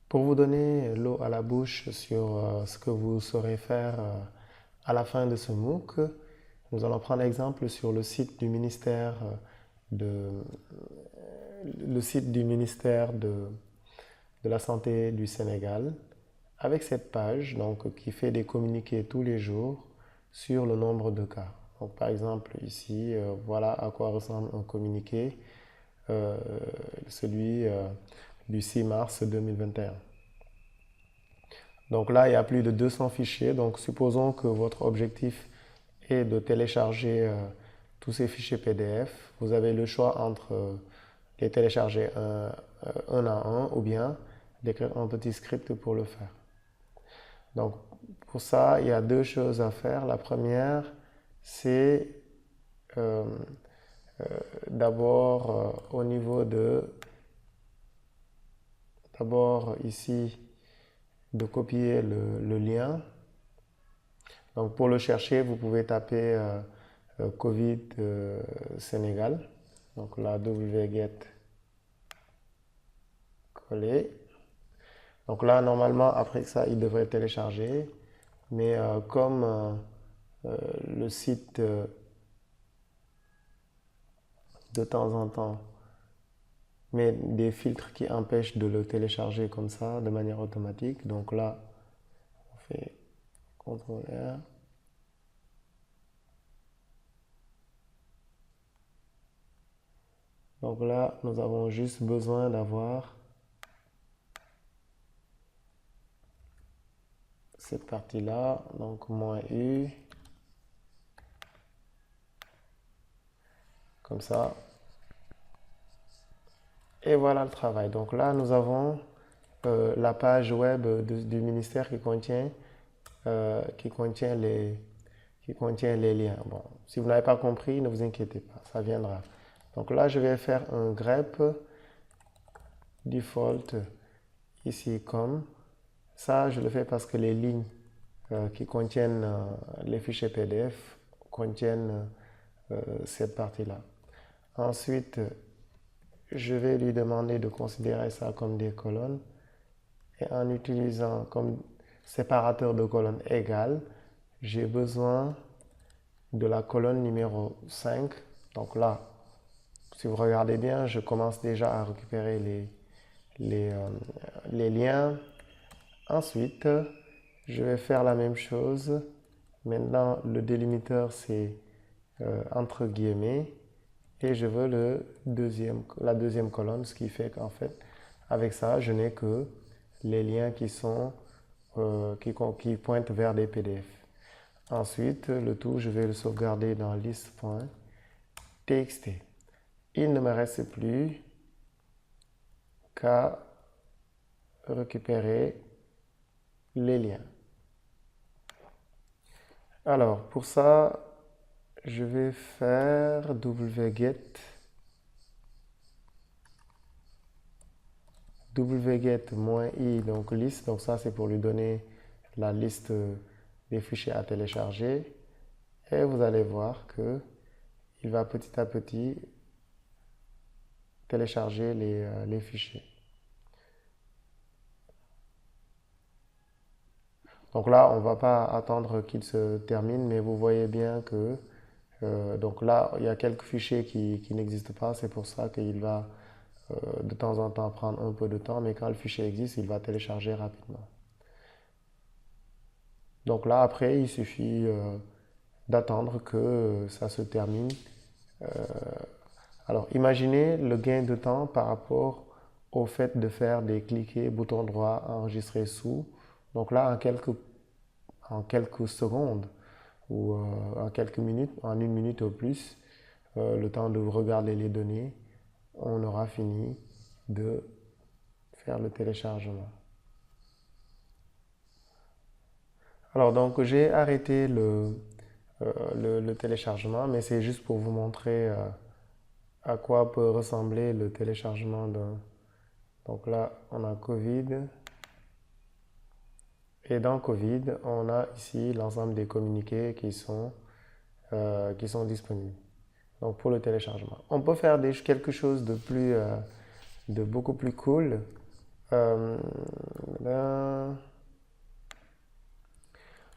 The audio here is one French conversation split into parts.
Pour vous donner l'eau à la bouche sur ce que vous saurez faire à la fin de ce MOOC, nous allons prendre exemple sur le site du ministère de, le site du ministère de la Santé du Sénégal, avec cette page donc, qui fait des communiqués tous les jours sur le nombre de cas. Donc, par exemple, ici, voilà à quoi ressemble un communiqué, euh, celui du 6 mars 2021. Donc là, il y a plus de 200 fichiers. Donc supposons que votre objectif est de télécharger tous ces fichiers PDF. Vous avez le choix entre les télécharger un à un ou bien d'écrire un petit script pour le faire. Donc pour ça, il y a deux choses à faire. La première, c'est euh, d'abord au niveau d'abord ici, de copier le lien. Donc pour le chercher, vous pouvez taper Covid Sénégal. Donc là, wget coller. Donc là, normalement, après ça, il devrait télécharger. Mais comme le site, de temps en temps, met des filtres qui empêchent de le télécharger comme ça, de manière automatique. Donc là, on fait CTRL R. Donc là, nous avons juste besoin d'avoir cette partie-là, donc -U, comme ça. Et voilà le travail. Donc là, nous avons la page web du ministère qui contient les liens. Bon, si vous n'avez pas compris, ne vous inquiétez pas, ça viendra. Donc là, je vais faire un grep default ici comme ça. Je le fais parce que les lignes qui contiennent les fichiers PDF contiennent cette partie-là. Ensuite, je vais lui demander de considérer ça comme des colonnes et en utilisant comme séparateur de colonnes égal, j'ai besoin de la colonne numéro 5. Donc là, si vous regardez bien, je commence déjà à récupérer les, euh, les liens. Ensuite, je vais faire la même chose. Maintenant, le délimiteur, c'est entre guillemets. Et je veux la deuxième colonne, ce qui fait qu'en fait, avec ça, je n'ai que les liens qui pointent vers des PDF. Ensuite, le tout, je vais le sauvegarder dans list.txt. Il ne me reste plus qu'à récupérer les liens. Alors, pour ça, je vais faire wget-i, donc liste. Donc ça, c'est pour lui donner la liste des fichiers à télécharger. Et vous allez voir que il va petit à petit télécharger les fichiers. Donc là, on ne va pas attendre qu'il se termine, mais vous voyez bien que donc là, il y a quelques fichiers qui n'existent pas. C'est pour ça qu'il va de temps en temps prendre un peu de temps, mais quand le fichier existe, il va télécharger rapidement. Donc là, après, il suffit d'attendre que ça se termine. Euh, alors, imaginez le gain de temps par rapport au fait de faire des cliquets, bouton droit, enregistrer sous. Donc là, en quelques secondes ou en quelques minutes, en une minute au plus, le temps de regarder les données, on aura fini de faire le téléchargement. Alors donc j'ai arrêté le téléchargement, mais c'est juste pour vous montrer à quoi peut ressembler le téléchargement d'un. Donc là, on a Covid. Et dans Covid, on a ici l'ensemble des communiqués qui sont disponibles. Donc pour le téléchargement. On peut faire quelque chose de beaucoup plus cool. Euh, là.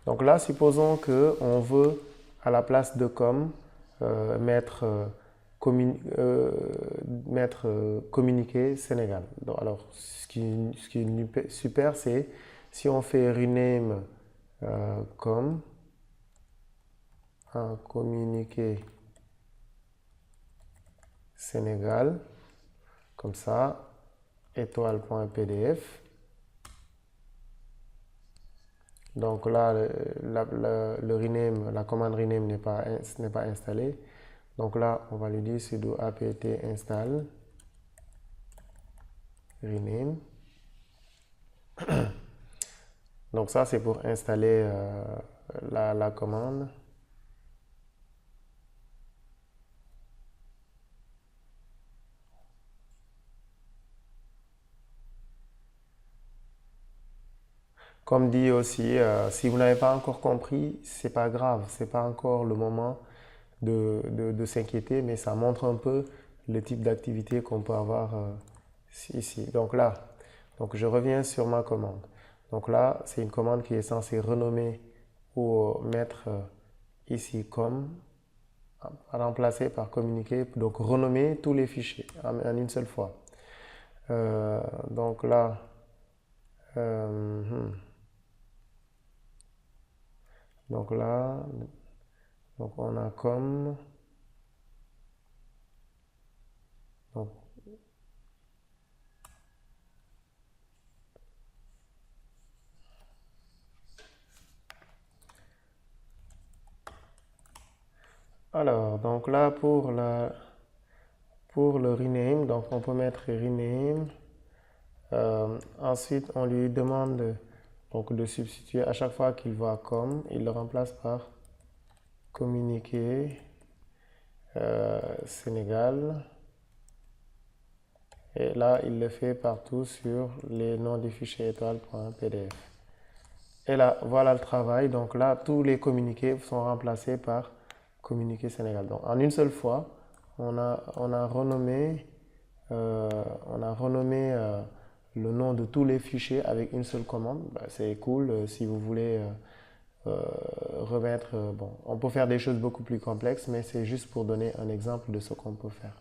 Donc là, supposons qu'on veut, à la place de com, mettre, communiquer Sénégal. Donc, alors, ce qui est super, c'est si on fait rename com, communiquer Sénégal, comme ça, étoile.pdf. Donc là, le rename, la commande rename n'est pas installée. Donc là, on va lui dire sudo apt install rename. Donc ça, c'est pour installer la commande. Comme dit aussi, si vous n'avez pas encore compris, c'est pas grave, c'est pas encore le moment de s'inquiéter, mais ça montre un peu le type d'activité qu'on peut avoir ici. Donc là, donc je reviens sur ma commande. Donc là, c'est une commande qui est censée renommer ou mettre ici comme, remplacer par communiquer, donc renommer tous les fichiers en une seule fois. Donc là, euh, hmm. donc là, donc on a comme, donc, alors, donc là pour le rename, donc on peut mettre rename. Ensuite, on lui demande donc de substituer à chaque fois qu'il voit comme, il le remplace par communiquer Sénégal. Et là, il le fait partout sur les noms des fichiers étoile.pdf. Et là, voilà le travail. Donc là, tous les communiqués sont remplacés par communiqué Sénégal. Donc en une seule fois, on a renommé, le nom de tous les fichiers avec une seule commande. Bah, c'est cool si vous voulez remettre. Bon, on peut faire des choses beaucoup plus complexes, mais c'est juste pour donner un exemple de ce qu'on peut faire.